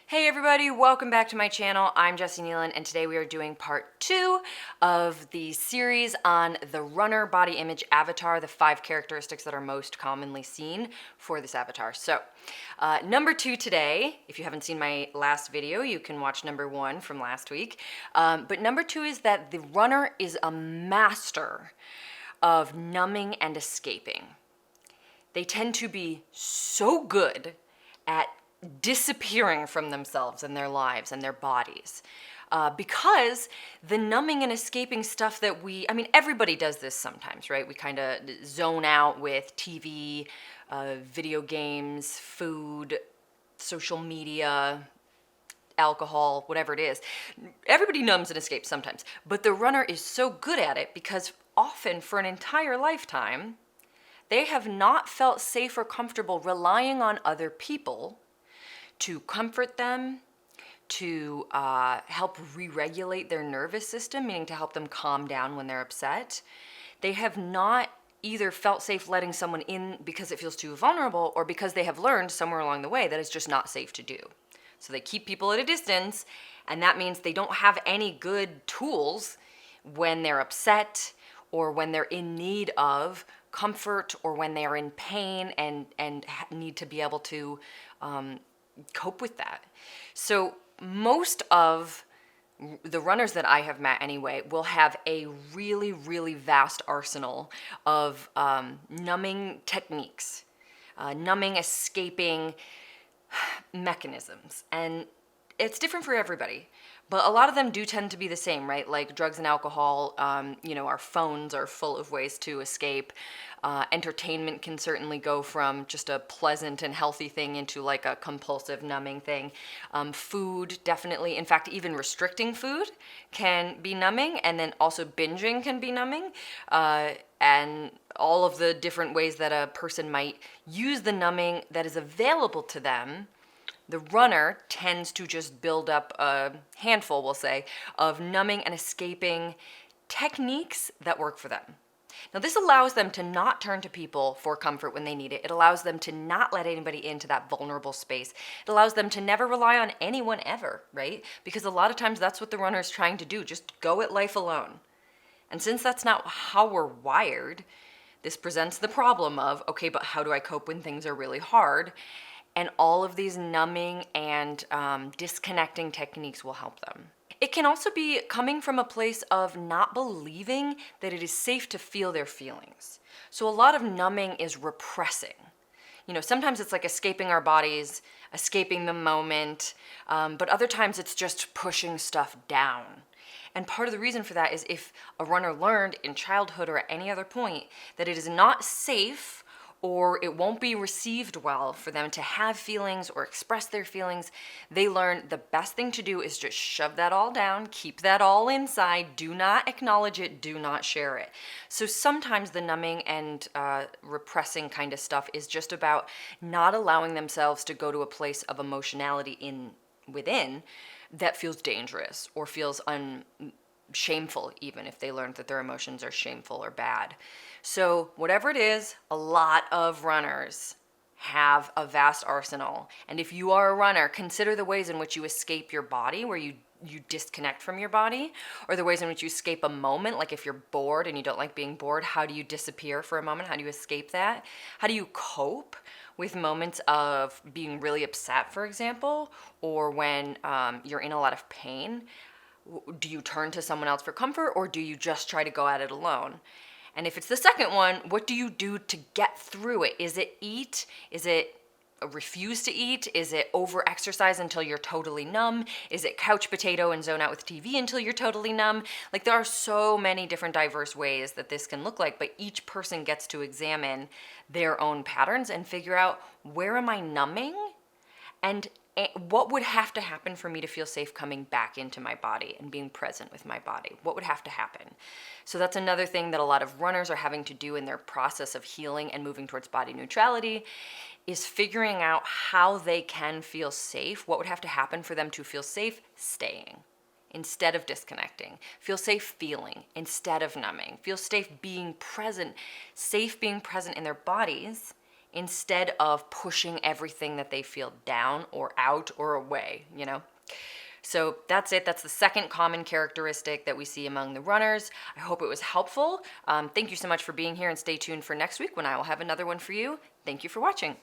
Hey everybody, welcome back to my channel. I'm Jessie Nealon, and today we are doing part 2 of the series on the runner body image avatar, the 5 characteristics that are most commonly seen for this avatar. So, number 2 today, if you haven't seen my last video, you can watch number 1 from last week. But number 2 is that the runner is a master of numbing and escaping. They tend to be so good at disappearing from themselves and their lives and their bodies. Because the numbing and escaping stuff that everybody does this sometimes, right? We kind of zone out with TV, video games, food, social media, alcohol, whatever it is. Everybody numbs and escapes sometimes. But the runner is so good at it because often for an entire lifetime, they have not felt safe or comfortable relying on other people to comfort them, to help re-regulate their nervous system, meaning to help them calm down when they're upset. They have not either felt safe letting someone in because it feels too vulnerable, or because they have learned somewhere along the way that it's just not safe to do. So they keep people at a distance, and that means they don't have any good tools when they're upset or when they're in need of comfort or when they are in pain and need to be able to cope with that. So most of the runners that I have met anyway will have a really, really vast arsenal of numbing techniques, numbing, escaping mechanisms. And it's different for everybody. But a lot of them do tend to be the same, right? Like drugs and alcohol, our phones are full of ways to escape. Entertainment can certainly go from just a pleasant and healthy thing into like a compulsive numbing thing. Food, definitely. In fact, even restricting food can be numbing, and then also binging can be numbing. And all of the different ways that a person might use the numbing that is available to them. The runner tends to just build up a handful, we'll say, of numbing and escaping techniques that work for them. Now, this allows them to not turn to people for comfort when they need it. It allows them to not let anybody into that vulnerable space. It allows them to never rely on anyone ever, right? Because a lot of times that's what the runner is trying to do, just go at life alone. And since that's not how we're wired, this presents the problem of, okay, but how do I cope when things are really hard? And all of these numbing and disconnecting techniques will help them. It can also be coming from a place of not believing that it is safe to feel their feelings. So a lot of numbing is repressing. Sometimes it's like escaping our bodies, escaping the moment, but other times it's just pushing stuff down. And part of the reason for that is if a runner learned in childhood or at any other point that it is not safe or it won't be received well for them to have feelings or express their feelings, they learn the best thing to do is just shove that all down, keep that all inside, do not acknowledge it, do not share it. So sometimes the numbing and repressing kind of stuff is just about not allowing themselves to go to a place of emotionality within that feels dangerous or feels shameful, even if they learned that their emotions are shameful or bad. So whatever it is, a lot of runners have a vast arsenal. And if you are a runner, consider the ways in which you escape your body, where you disconnect from your body, or the ways in which you escape a moment. Like if you're bored and you don't like being bored, how do you disappear for a moment? How do you escape that? How do you cope with moments of being really upset, for example, or when you're in a lot of pain? Do you turn to someone else for comfort, or do you just try to go at it alone? And if it's the second one, what do you do to get through it? Is it eat? Is it refuse to eat? Is it over-exercise until you're totally numb? Is it couch potato and zone out with TV until you're totally numb? Like, there are so many different diverse ways that this can look like, but each person gets to examine their own patterns and figure out, where am I numbing? And what would have to happen for me to feel safe coming back into my body and being present with my body? What would have to happen? So that's another thing that a lot of runners are having to do in their process of healing and moving towards body neutrality, is figuring out how they can feel safe. What would have to happen for them to feel safe staying instead of disconnecting? Feel safe feeling instead of numbing? Feel safe being present in their bodies instead of pushing everything that they feel down or out or away, So that's it. That's the second common characteristic that we see among the runners. I hope it was helpful. Thank you so much for being here, and stay tuned for next week when I will have another one for you. Thank you for watching.